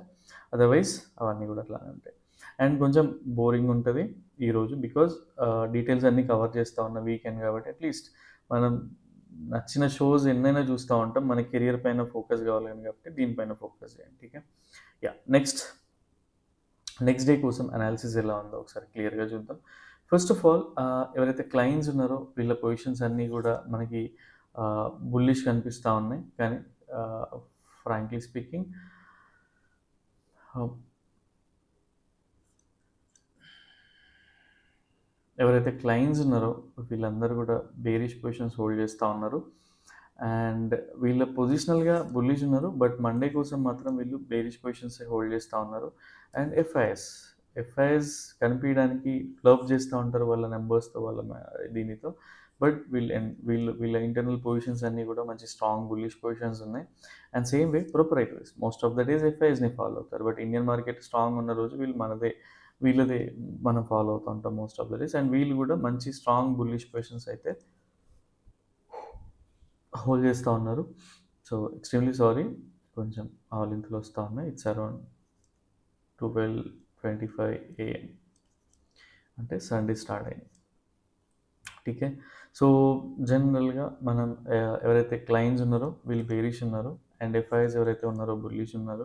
అదర్‌వైజ్ అవన్నీ కూడా అట్లానే ఉంటాయి. అండ్ కొంచెం బోరింగ్ ఉంటది ఈరోజు. బికాజ్ డీటెయిల్స్ అన్నీ కవర్ చేస్తా ఉన్న వీకెండ్ కాబట్టి అట్‌లీస్ట్ మనం నచ్చిన షోస్ ఎన్నైనా చూస్తా ఉంటాం. మన కెరియర్ పైన ఫోకస్ కావాలి కాబట్టి దీనిపైన ఫోకస్ చేయండి. ఠీకే. యాహ్! నెక్స్ట్ డే కోసం అనాలిసిస్ ఎలా ఉందో ఒకసారి క్లియర్‌గా చూద్దాం. ఫస్ట్ ఆఫ్ ఆల్ ఎవరైతే క్లయింట్స్ ఉన్నారో వీళ్ళ పొజిషన్స్ అన్నీ గూడా మనకి బుల్లిష్ కనిపిస్తా ఉన్నాయి. కానీ ఆహ్, ఫ్రాంక్లీ స్పీకింగ్ ఆహ్, ఎవరైతే క్లయింట్స్ ఉన్నారో వీళ్ళందరూ గూడా బేరిష్ పొజిషన్స్ హోల్డ్ చేస్తా ఉన్నారు. అండ్ వీళ్ళ పొజిషనల్‌గా బుల్లిష్ ఉన్నారు. బట్ మండే కోసం మాత్రం వీళ్ళు బేరిష్ పొజిషన్సే హోల్డ్ చేస్తా ఉన్నారు. అండ్ ఎఫ్ఐఎస్ కనిపియడానికి ఫ్లర్ప్ చేస్తా ఉంటారు వాళ్ళ నంబర్స్‌తో వాళ్ళ దీనితో. బట్ వీళ్ళ ఇంటర్నల్ పొజిషన్స్ అన్నీ కూడా మంచి స్ట్రాంగ్ బుల్లిష్ పొజిషన్స్ ఉన్నాయి. And same way proprietaries most of the days ఎఫ్ఐఎస్‌ని ఫాలో అవుతారు. బట్ ఇండియన్ మార్కెట్ స్ట్రాంగ్ ఉన్న రోజు వీళ్ళదే మనం ఫాలో అవుతూ ఉంటాం most of the days. And వీళ్ళు కూడా మంచి స్ట్రాంగ్ బుల్లిష్ పొజిషన్స్ అయితే హోల్డ్ చేస్తా ఉన్నారు. So extremely sorry. కొంచెం ఆవలింతలు వస్తా ఉన్నాయి. ఇట్స్ అరౌండ్ 12:25 AM అంటే సండే స్టార్ట్ అయింది. ఠీకే. సో, జనరల్‌గా మనం ఎవరైతే క్లయింట్స్ ఉన్నారో వీళ్ళు బేరిష్ ఉన్నారు. అండ్ ఎఫ్ఐఎస్ ఎవరైతే ఉన్నారో బుల్లిష్ ఉన్నారు.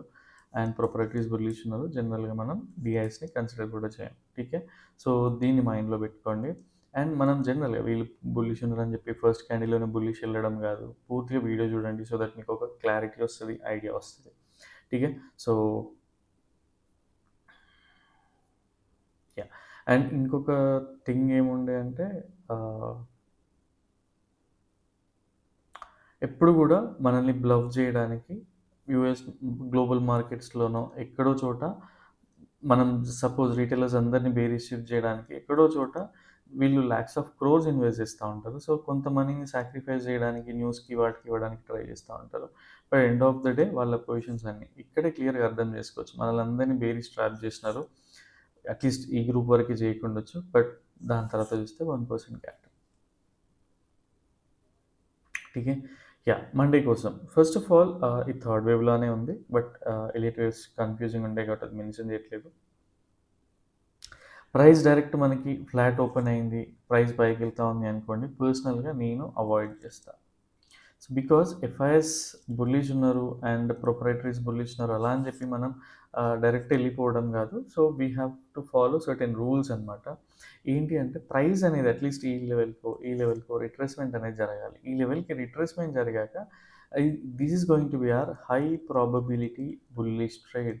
అండ్ ప్రొప్రైటరీస్ బుల్లిష్ ఉన్నారు. జనరల్‌గా మనం డీఐస్‌ని కన్సిడర్ కూడా చేయం. ఠీకే. సో, దీన్ని మైండ్‌లో పెట్టుకోండి. అండ్ మనం జనరల్‌గా వీళ్ళు బుల్లిష్ ఉన్నారని చెప్పి ఫస్ట్ క్యాండిల్‌లోనే బుల్లిష్ ఎళ్ళడం కాదు. పూర్తిగా వీడియో చూడండి. సో దట్ మీకు ఒక క్లారిటీ వస్తది. ఐడియా వస్తది. ఠీకే. So, yeah! అండ్ ఇంకొక థింగ్ ఏముండే అంటే ఆహ్ ఎప్పుడు గూడా మనల్ని బ్లఫ్ జేయడానికి యూఎస్ గ్లోబల్ మార్కెట్స్‌లోనో ఎక్కడో చోట మనం సపోజ్ రిటైలర్స్ అందరిని బేరీజ్ షిఫ్ట్ జేయడానికి ఎక్కడో చోట వీళ్ళు లాక్స్ ఆఫ్ క్రోర్స్ ఇన్వెస్ట్ చేస్తా ఉంటారు. సో, కొంత మనీని సాక్రిఫైస్ జేయడానికి న్యూస్‌కి వాటికి ఇవ్వడానికి ట్రై చేస్తా ఉంటారు. But end of the day వాళ్ళ పొజిషన్స్ అన్నీ ఇక్కడే క్లియర్‌గా అర్థం చేసుకోవచ్చు. మనల్నందరిని బేరీజ్ ట్రాప్ జేసినారు. అట్‌లీస్ట్ ఈ గ్రూప్ వరకే జేయకుండొచ్చు. బట్ దాని తర్వాత చూస్తే 1% క్యాపిటల్. ఠీకే. యాహ్! మండే కోసం. ఫస్ట్ ఆఫ్ ఆల్ ఇది థర్డ్ వేవ్ లానే ఉంది. బట్ ఎలీట్ వేవ్స్ కన్‌ఫ్యూజింగ్ ఉంటాయి కాబట్టి అది మెన్షన్ చేయట్లేదు. ప్రైస్ డైరెక్ట్ మనకి ఫ్లాట్ ఓపెన్ అయింది. ప్రైస్ పైకెళ్తా ఉంది అనుకోండి. పర్సనల్‌గా నేను అవాయిడ్ చేస్తా. బికాజ్ ఎఫ్ఐఎస్ బుల్లిష్ ఉన్నారు అండ్ ప్రొప్రైటరీస్ బుల్లిష్ ఉన్నారు. అలా అని చెప్పి మనం డైరెక్ట్ ఎళ్ళిపోవడం కాదు. So, we have to follow certain rules అనమాట. ఏంటి అంటే ప్రైస్ అనేది అట్‌లీస్ట్ ఈ లెవెల్‌కో రిట్రేస్‌మెంట్ అనేది జరగాలి. ఈ లెవెల్‌కి రిట్రేస్‌మెంట్ జరిగాక this is going to be our high probability bullish trade.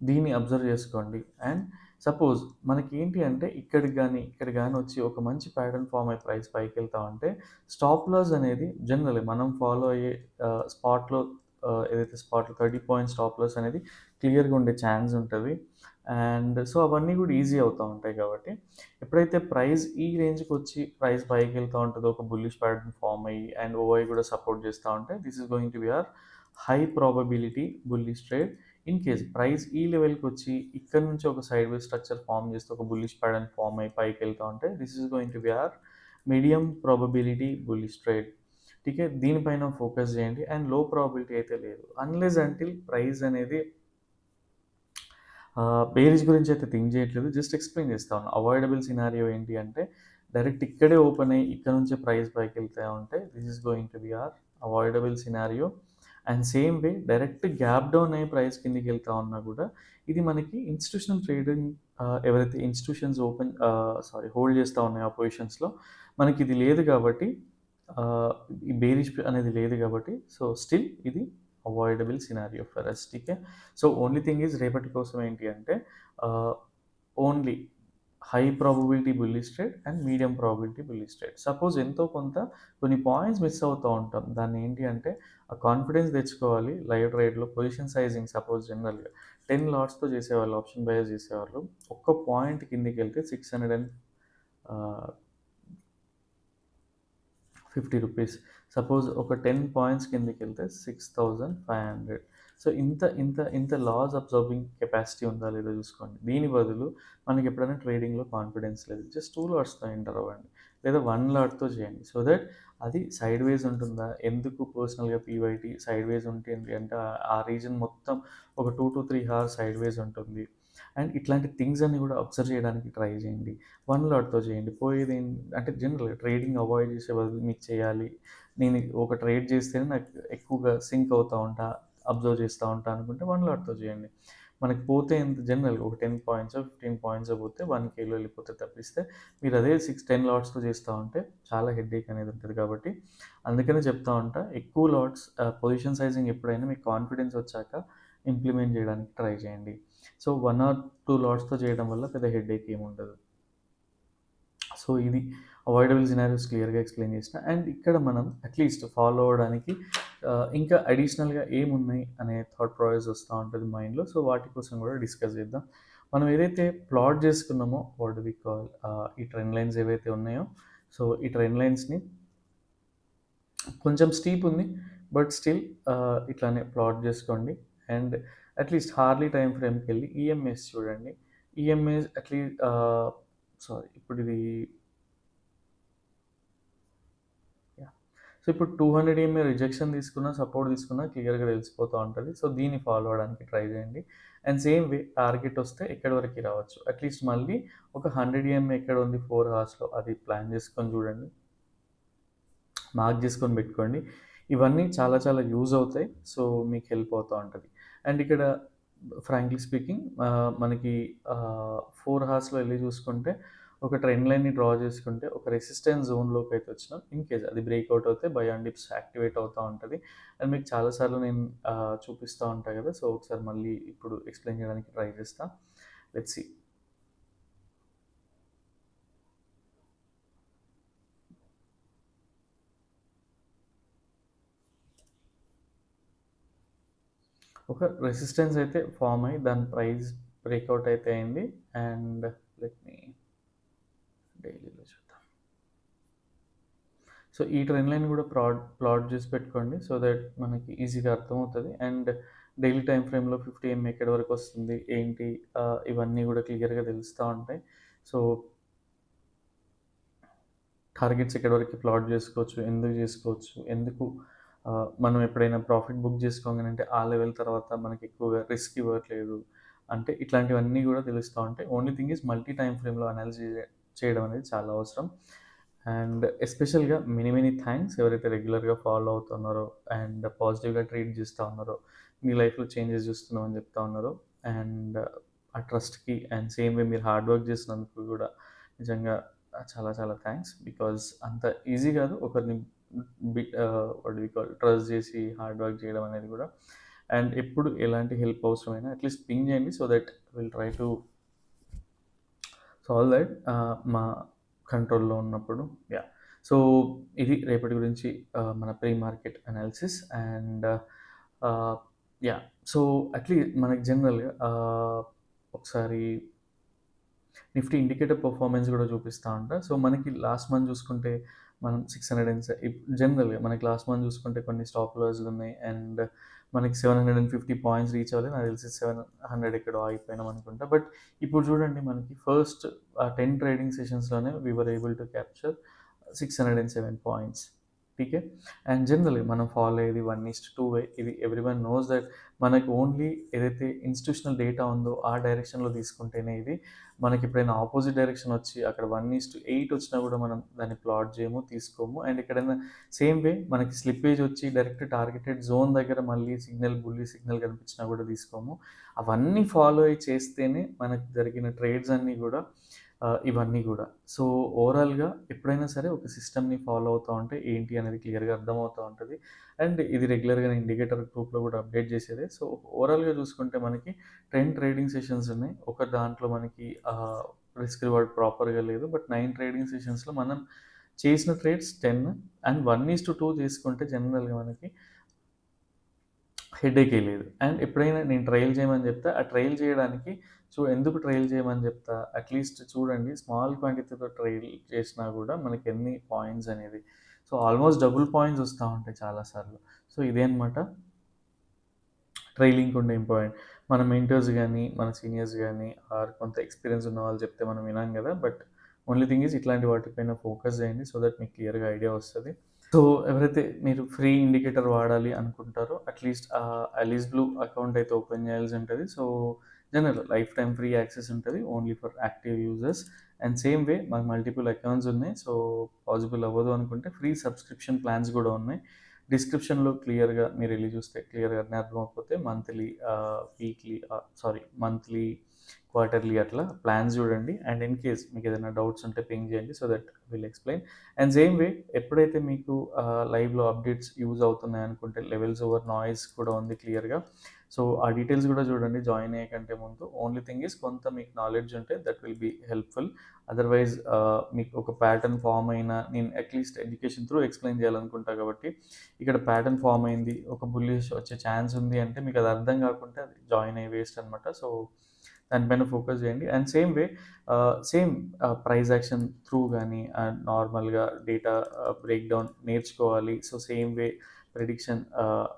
దీన్ని అబ్జర్వ్ చేసుకోండి. అండ్ సపోజ్ మనకేంటి అంటే ఇక్కడ గాని వచ్చి ఒక మంచి ప్యాటర్న్ ఫార్మ్ అయ్యి ప్రైస్ పైకెళ్తా ఉంటే స్టాప్ లాస్ అనేది జనరల్లీ మనం ఫాలో అయ్యే స్పాట్‌లో ఏదైతే స్పాట్‌లో 30 పాయింట్స్ స్టాప్ లాస్ అనేది క్లియర్‌గా ఉండే ఛాన్స్ ఉంటది. అండ్ సో, అవన్నీ కూడా ఈజీ అవుతా ఉంటాయి కాబట్టి ఎప్పుడైతే ప్రైస్ ఈ రేంజ్‌కొచ్చి ప్రైస్ పైకెళ్తా ఉంటదో ఒక బుల్లిష్ ప్యాటర్న్ ఫార్మ్ అయ్యి అండ్ ఓఐ కూడా సపోర్ట్ చేస్తా ఉంటే this is going to be our high probability bullish trade. In case price ఈ లెవెల్‌కొచ్చి ఇక్కడ నుంచి ఒక సైడ్‌వేస్ స్ట్రక్చర్ ఫార్మ్ చేస్తే ఒక బుల్లిష్ ప్యాటర్న్ ఫార్మ్ అయ్యి పైకెళ్తా ఉంటే this is going to be are medium probability bullish trade. ఠీకే. దీనిపైన ఫోకస్ చేయండి. అండ్ లో ప్రాబబిలిటీ అయితే లేదు. అన్‌లెస్ అంటిల్ ప్రైస్ అనేది బేరీజ్ గురించి అయితే థింక్ చేయట్లేదు. జస్ట్ ఎక్స్‌ప్లెయిన్ చేస్తా ఉన్నా. అవాయిడబుల్ సినారియో ఏంటి అంటే డైరెక్ట్ ఇక్కడే ఓపెన్ అయ్యి ఇక్కడ నుంచే ప్రైస్ పైకెళ్తా ఉంటే this is going to be our avoidable scenario. And same way direct gap down అయ్యి ప్రైస్ కిందకెళ్తా ఉన్నా కూడా ఇది మనకి ఇన్‌స్టిట్యూషనల్ ట్రేడింగ్ ఎవరైతే ఇన్‌స్టిట్యూషన్స్ హోల్డ్ చేస్తా ఉన్నాయో ఆ పొజిషన్స్‌లో మనకిది లేదు కాబట్టి ఆహ్, ఈ బేరిష్ అనేది లేదు కాబట్టి సో, స్టిల్ ఇది అవాయిడబుల్ సినారియో ఫర్ అస్. ఠీకే. సో, ఓన్లీ థింగ్ ఈజ్ రేపటి కోసం ఏంటి అంటే ah, only high probability bullish trade and medium probability bullish trade. Suppose ఎంతో కొంత కొన్ని పాయింట్స్ మిస్ అవుతా ఉంటాం. దాన్ని ఏంటి అంటే ఆ కాన్ఫిడెన్స్ తెచ్చుకోవాలి లైవ్ ట్రేడ్‌లో పొజిషన్ సైజింగ్ సపోజ్ జనరల్‌గా 10 లాట్స్‌తో చేసేవాళ్ళు ఆప్షన్ బయర్స్ చేసేవాళ్ళు. ఒక్క పాయింట్ కిందకెళ్తే 600 అండ్ ఆహ్, ₹50. సపోజ్ ఒక 10 పాయింట్స్ కిందకెళ్తే 6500. సో, ఇంత లాస్ అబ్జార్బింగ్ కెపాసిటీ ఉందా లేదో చూసుకోండి. దీని బదులు మనకెప్పుడైనా ట్రేడింగ్‌లో కాన్ఫిడెన్స్ లేదు. జస్ట్ 2 లాట్స్‌తో ఎంటర్ అవ్వండి. లేదా 1 లాట్‌తో చేయండి. సో దట్ అది సైడ్‌వేస్ ఉంటుందా? ఎందుకు పర్సనల్‌గా పీవైటీ సైడ్‌వేస్ ఉంటుంది అంటే ఆ రీజన్ మొత్తం ఒక 2-3 హవర్స్ సైడ్‌వేస్ ఉంటుంది. అండ్ ఇట్లాంటి థింగ్స్ అన్నీ కూడా అబ్జర్వ్ చేయడానికి ట్రై చేయండి. 1 లాట్‌తో చేయండి. అంటే జనరల్‌గా ట్రేడింగ్ అవాయిడ్ చేసే బదులు మీకు చేయాలి. నేను ఒక ట్రేడ్ చేస్తేనే నాకు ఎక్కువగా సింక్ అవుతా ఉంటా, అబ్జర్వ్ చేస్తా ఉంటా అనుకుంటే 1 లాట్‌తో చేయండి. మనకి పోతే ఎంత జనరల్‌గా ఒక 10 పాయింట్సో, 15 పాయింట్సో పోతే 1Kలో వెళ్ళిపోతే తప్పిస్తే మీరు అదే 10 లాట్స్‌తో చేస్తా ఉంటే చాలా హెడ్‌ఏక్ అనేది ఉంటది కాబట్టి అందుకనే చెప్తా ఉంటా ఎక్కువ లాట్స్ పొజిషన్ సైజింగ్ ఎప్పుడైనా మీకు కాన్ఫిడెన్స్ వచ్చాక ఇంప్లిమెంట్ చేయడానికి ట్రై చేయండి. సో, 1 ఆర్ 2 లాట్స్‌తో చేయడం వల్ల పెద్ద హెడ్‌ఏక్ ఏముండదు. సో, ఇది అవాయిడబుల్ సినారియోస్ క్లియర్‌గా ఎక్స్‌ప్లెయిన్ చేసిన. అండ్ ఇక్కడ మనం అట్‌లీస్ట్ ఫాలో అవ్వడానికి ఇంకా అడిషనల్‌గా ఏమున్నాయి అనే థాట్ ప్రాసెస్ వస్తా ఉంటది మైండ్‌లో. సో, వాటి కోసం కూడా డిస్కస్ చేద్దాం. మనం ఏదైతే ప్లాట్ చేసుకున్నామో వాట్ డు వి కాల్ ఈ ట్రెండ్ లైన్స్ ఏవైతే ఉన్నాయో, సో, ఈ ట్రెండ్ లైన్స్‌ని కొంచెం స్టీప్ ఉంది. బట్ స్టిల్ ఇట్లానే ప్లాట్ చేసుకోండి. అండ్ అట్‌లీస్ట్ హార్లీ టైమ్ ఫ్రేమ్‌కెళ్ళి ఈఎంఏస్ చూడండి. ఈఎంఏస్ ఇప్పుడిది యాహ్! సో ఇప్పుడు 200 ఈఎంఏ రిజెక్షన్ తీసుకున్నా, సపోర్ట్ తీసుకున్నా క్లియర్‌గా తెలిసిపోతా ఉంటది. సో దీన్ని ఫాలో అవ్వడానికి ట్రై చేయండి. అండ్ సేమ్ వే టార్గెట్ వస్తే ఎక్కడి వరకి రావచ్చు. అట్‌లీస్ట్ మళ్ళీ ఒక 100 ఈఎంఏ ఎక్కడ ఉంది 4 అవర్స్‌లో అది ప్లాన్ చేసుకొని చూడండి. మార్క్ చేసుకొని పెట్టుకోండి. ఇవన్నీ చాలా చాలా యూజ్ అవుతాయి. సో మీకు హెల్ప్ అవుతా ఉంటది. అండ్ ఇక్కడ ఫ్రాంక్లీ స్పీకింగ్ మనకి 4 అవర్స్‌లో ఎళ్లి చూసుకుంటే ఒక ట్రెండ్ లైన్‌ని డ్రా చేసుకుంటే ఒక రెసిస్టెన్స్ జోన్‌లోకైతే వచ్చినాం. ఇన్ కేస్ అది బ్రేక్‌ఔట్ అవుతే బై ఆన్ డిప్స్ యాక్టివేట్ అవుతా ఉంటది. అండ్ మీకు చాలా సార్లు నేను చూపిస్తా ఉంటా కదా! సో ఒకసారి మళ్ళీ ఇప్పుడు ఎక్స్‌ప్లెయిన్ చేయడానికి ట్రై చేస్తా. Let's see. ఒక రెసిస్టెన్స్ అయితే ఫార్మ్ అయ్యి దాని ప్రైస్ బ్రేక్‌ఔట్ అయితే అయింది. అండ్ లెట్ మీ డైలీలో చూద్దాం. సో ఈ ట్రెండ్ లైన్ కూడా ప్లాట్ చేసి పెట్టుకోండి. సో దట్ మనకి ఈజీగా అర్థమవుతది. అండ్ డైలీ టైమ్ ఫ్రేమ్‌లో 50 ఎంఏ ఎక్కడి వరకు వస్తుంది, ఏంటి ఇవన్నీ కూడా క్లియర్‌గా తెలుస్తా ఉంటాయి. సో టార్గెట్స్ ఎక్కడి వరకు ప్లాట్ చేసుకోవచ్చు, ఎందుకు చేసుకోవచ్చు, ఎందుకు మనం ఎప్పుడైనా ప్రాఫిట్ బుక్ చేసుకోగానంటే ఆ లెవెల్ తర్వాత మనకి ఎక్కువగా రిస్క్ ఇవ్వట్లేదు. అంటే ఇట్లాంటివన్నీ కూడా తెలుస్తా ఉంటాయి. Only thing is multi time ఫ్రేమ్‌లో అనాలిసిస్ చేయడం అనేది చాలా అవసరం. అండ్ ఎస్పెషల్‌గా మెనీ మెనీ థాంక్స్ ఎవరైతే రెగ్యులర్‌గా ఫాలో అవుతున్నారో అండ్ పాజిటివ్‌గా ట్రీట్ చేస్తా ఉన్నారో, మీ లైఫ్‌లో చేంజెస్ చూస్తున్నామని చెప్తా ఉన్నారో అండ్ ఆ ట్రస్ట్‌కి అండ్ సేమ్ వే మీరు హార్డ్ వర్క్ చేసినందుకు కూడా నిజంగా చాలా చాలా థ్యాంక్స్. బికాజ్ అంత ఈజీ కాదు ఒకరిని what do we call trust చేసి హార్డ్ వర్క్ చేయడం అనేది కూడా. అండ్ ఎప్పుడు ఎలాంటి హెల్ప్ అవసరమైనా అట్లీస్ట్ పింగ్ చేయండి. So that will try to solve that మా కంట్రోల్‌లో ఉన్నప్పుడు. యాహ్! సో ఇది రేపటి గురించి మన pre market analysis and ah, yeah! So మనకి జనరల్‌గా ఒకసారి నిఫ్టీ ఇండికేటర్ పర్ఫార్మెన్స్ కూడా చూపిస్తా ఉంటా. సో మనకి లాస్ట్ మంత్ చూసుకుంటే మనం 600 అండ్ జనరల్‌గా మనకి లాస్ట్ మంత్ చూసుకుంటే కొన్ని స్టాప్ లాస్‌లు ఉన్నాయి. అండ్ మనకి 750 పాయింట్స్ రీచ్ అవ్వాలి. నాకు తెలిసి 700 ఎక్కడో ఆగిపోయినాం అనుకుంటా. బట్ ఇప్పుడు చూడండి మనకి ఫస్ట్ 10 ట్రేడింగ్ సెషన్స్‌లోనే we were able to capture 607 points. ఠీకే. అండ్ జనరల్‌గా మనం ఫాలో అయ్యేది 1:2 వే. ఇది ఎవ్రీవన్ నోస్ దట్ మనకు ఓన్లీ ఏదైతే ఇన్‌స్టిట్యూషనల్ డేటా ఉందో ఆ డైరెక్షన్‌లో తీసుకుంటేనే ఇది. మనకి ఎప్పుడైనా ఆపోజిట్ డైరెక్షన్ వచ్చి అక్కడ 1:8 వచ్చినా కూడా మనం దాన్ని ప్లాట్ చేయము, తీసుకోము. అండ్ ఎక్కడైనా సేమ్ వే మనకి స్లిప్పేజ్ వచ్చి డైరెక్ట్ టార్గెటెడ్ జోన్ దగ్గర మళ్ళీ సిగ్నల్ బుల్లి సిగ్నల్ కనిపించినా కూడా తీసుకోము. అవన్నీ ఫాలో అయ్యి చేస్తేనే మనకు జరిగిన ట్రేడ్స్ అన్నీ కూడా ఇవన్నీ కూడా. సో ఓవరాల్‌గా ఎప్పుడైనా సరే ఒక సిస్టమ్‌ని ఫాలో అవుతా ఉంటే ఏంటి అనేది క్లియర్‌గా అర్థమవుతా ఉంటది. అండ్ ఇది రెగ్యులర్‌గా నేను ఇండికేటర్ గ్రూప్‌లో కూడా అప్డేట్ చేసేదే. సో ఓవరాల్‌గా చూసుకుంటే మనకి 10 ట్రేడింగ్ సెషన్స్ ఉన్నాయి. ఒక దాంట్లో మనకి రిస్క్ రివార్డ్ ప్రాపర్‌గా లేదు. బట్ 9 ట్రేడింగ్ సెషన్స్‌లో మనం చేసిన ట్రేడ్స్ 10 అండ్ 1:2 చేసుకుంటే జనరల్‌గా మనకి హెడేకే లేదు. అండ్ ఎప్పుడైనా నేను ట్రయల్ చేయమని చెప్తా. ఆ ట్రయల్ చేయడానికి ఎందుకు ట్రయల్ చేయమని చెప్తా, అట్‌లీస్ట్ చూడండి స్మాల్ క్వాంటిటీతో ట్రయల్ చేసినా కూడా మనకి ఎన్ని పాయింట్స్ అనేది. సో ఆల్మోస్ట్ డబుల్ పాయింట్స్ వస్తా ఉంటాయి చాలా సార్లు. సో ఇదే అనమాట ట్రైలింగ్‌కి ఉండే ఇంపార్టెంట్. మన మెంటర్స్ గానీ, మన సీనియర్స్ గానీ ఆర్ కొంత ఎక్స్‌పీరియన్స్ ఉన్న వాళ్ళు చెప్తే మనం వినాం గదా! బట్ ఓన్లీ థింగ్ ఈజ్ ఇట్లాంటి వాటిపైన ఫోకస్ చేయండి. సో దట్ మీకు క్లియర్‌గా ఐడియా వస్తది. సో ఎవరైతే మీరు ఫ్రీ ఇండికేటర్ వాడాలి అనుకుంటారో అట్‌లీస్ట్ అలీస్ బ్లూ అకౌంట్ అయితే ఓపెన్ చేయాల్సి ఉంటది. So general lifetime free access ఉంటది. Only for active users. And same way మాకు మల్టిపుల్ అకౌంట్స్ ఉన్నాయి. సో పాసిబుల్ అవ్వదు అనుకుంటే ఫ్రీ సబ్స్క్రిప్షన్ ప్లాన్స్ కూడా ఉన్నాయి. డిస్క్రిప్షన్‌లో క్లియర్‌గా మీరెళ్లి చూస్తే క్లియర్‌గానే అర్థమైపోతే మంత్లీ, క్వార్టర్లీ అట్లా ప్లాన్స్ చూడండి. అండ్ ఇన్ కేస్ మీకేదైనా డౌట్స్ ఉంటే పింగ్ చేయండి. So that will explain. And same way ఎప్పుడైతే మీకు లైవ్‌లో అప్డేట్స్ యూజ్ అవుతున్నాయనుకుంటే లెవెల్స్ ఓవర్ నాయిస్ కూడా ఉంది క్లియర్‌గా. సో ఆ డీటెయిల్స్ కూడా చూడండి జాయిన్ అయ్యే కంటే ముందు. ఓన్లీ థింగ్ ఈజ్ కొంత మీకు నాలెడ్జ్ ఉంటే that will be helpful. Otherwise మీకు ఒక ప్యాటర్న్ ఫార్మ్ అయినా నేను అట్‌లీస్ట్ ఎడ్యుకేషన్ త్రూ ఎక్స్‌ప్లెయిన్ చేయాలనుకుంటా కాబట్టి ఇక్కడ ప్యాటర్న్ ఫార్మ్ అయింది. ఒక బుల్లిష్ వచ్చే ఛాన్స్ ఉంది అంటే మీకు అది అర్థం కాకుంటే అది జాయిన్ అయ్యి వేస్ట్ అనమాట. సో దానిపైన ఫోకస్ చేయండి. And same way price action through గానీ నార్మల్‌గా డేటా బ్రేక్‌డౌన్ నేర్చుకోవాలి. So same way prediction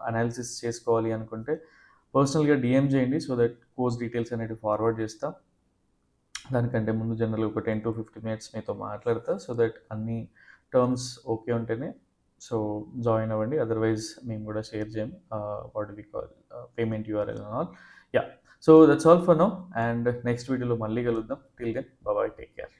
analysis చేసుకోవాలి అనుకుంటే పర్సనల్‌గా డీఎం చేయండి. సో దట్ కోర్స్ డీటెయిల్స్ అనేటివి ఫార్వర్డ్ చేస్తా. దానికంటే ముందు జనరల్‌గా ఒక 10-15 మినిట్స్ మీతో మాట్లాడతా. సో దట్ అన్ని టర్మ్స్ ఓకే ఉంటేనే సో జాయిన్ అవ్వండి. అదర్వైజ్ మేము కూడా షేర్ చేయం what we call payment URL and all. Yeah, so that's all for now, and next వీడియోలో మళ్ళీ కలుద్దాం. Till then bye, take care.